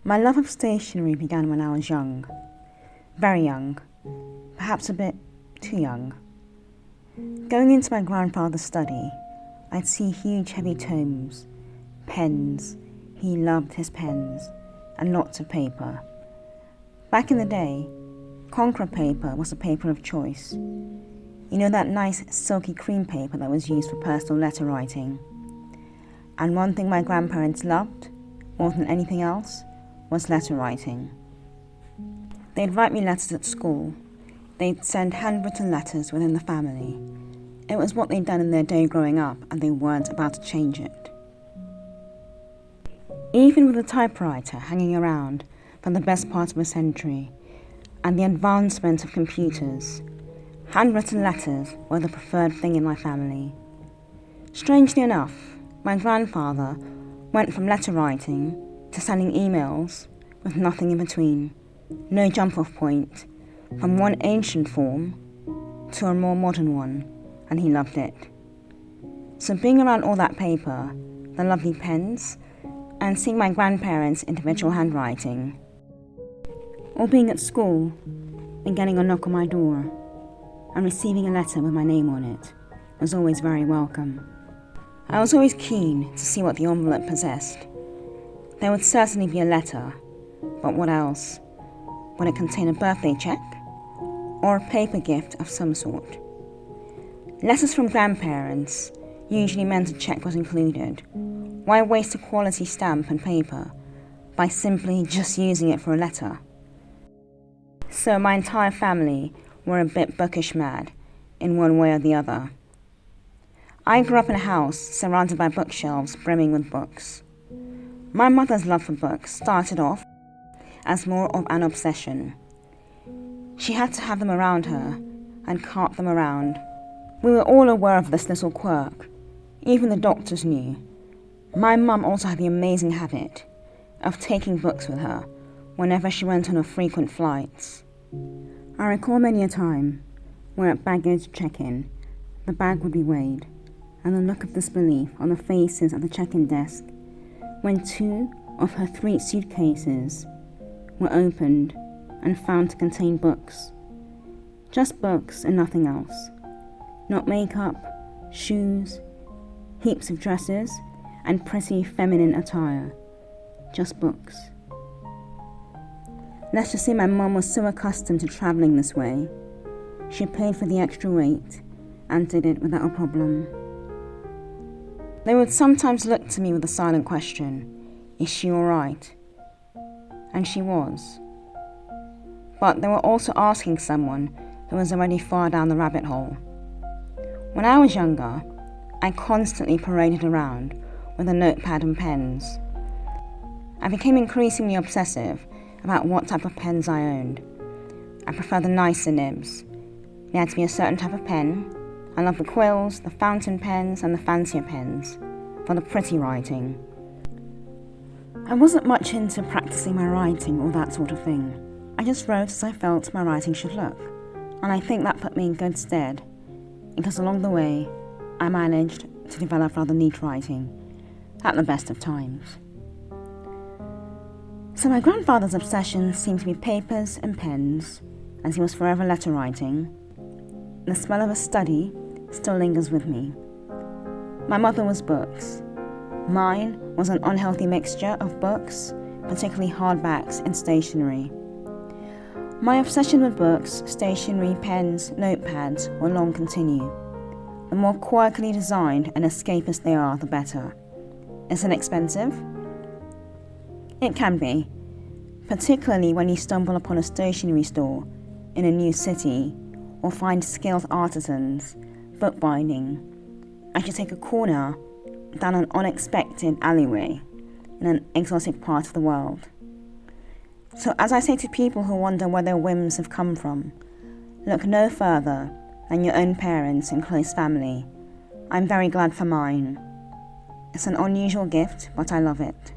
My love of stationery began when I was young. Very young. Perhaps a bit too young. Going into my grandfather's study, I'd see huge heavy tomes, pens. He loved his pens, and lots of paper. Back in the day, Conqueror paper was the paper of choice. You know, that nice silky cream paper that was used for personal letter writing. And one thing my grandparents loved, more than anything else, was letter writing. They'd write me letters at school. They'd send handwritten letters within the family. It was what they'd done in their day growing up, and they weren't about to change it. Even with a typewriter hanging around for the best part of a century, and the advancement of computers, handwritten letters were the preferred thing in my family. Strangely enough, my grandfather went from letter writing to sending emails with nothing in between, no jump-off point, from one ancient form to a more modern one, and he loved it. So being around all that paper, the lovely pens, and seeing my grandparents' individual handwriting, or being at school and getting a knock on my door and receiving a letter with my name on it was always very welcome. I was always keen to see what the envelope possessed. There would certainly be a letter, but what else? Would it contain a birthday check or a paper gift of some sort? Letters from grandparents usually meant a check was included. Why waste a quality stamp and paper by simply just using it for a letter? So my entire family were a bit bookish mad in one way or the other. I grew up in a house surrounded by bookshelves brimming with books. My mother's love for books started off as more of an obsession. She had to have them around her and cart them around. We were all aware of this little quirk. Even the doctors knew. My mum also had the amazing habit of taking books with her whenever she went on her frequent flights. I recall many a time where at baggage check-in, the bag would be weighed, and the look of disbelief on the faces at the check-in desk when 2 of her 3 suitcases were opened and found to contain books. Just books and nothing else. Not makeup, shoes, heaps of dresses, and pretty feminine attire. Just books. Let's just say my mum was so accustomed to travelling this way, she paid for the extra weight and did it without a problem. They would sometimes look to me with a silent question, "Is she alright?" And she was. But they were also asking someone who was already far down the rabbit hole. When I was younger, I constantly paraded around with a notepad and pens. I became increasingly obsessive about what type of pens I owned. I prefer the nicer nibs. There had to be a certain type of pen. I love the quills, the fountain pens, and the fancier pens for the pretty writing. I wasn't much into practicing my writing or that sort of thing. I just wrote as I felt my writing should look, and I think that put me in good stead, because along the way, I managed to develop rather neat writing at the best of times. So my grandfather's obsession seemed to be papers and pens, as he was forever letter writing. The smell of a study still lingers with me. My mother was books. Mine was an unhealthy mixture of books, particularly hardbacks and stationery. My obsession with books, stationery, pens, notepads will long continue. The more quirkily designed and escapist they are, the better. Is it expensive? It can be, particularly when you stumble upon a stationery store in a new city or find skilled artisans bookbinding as you take a corner down an unexpected alleyway in an exotic part of the world. So as I say to people who wonder where their whims have come from, look no further than your own parents and close family. I'm very glad for mine. It's an unusual gift, but I love it.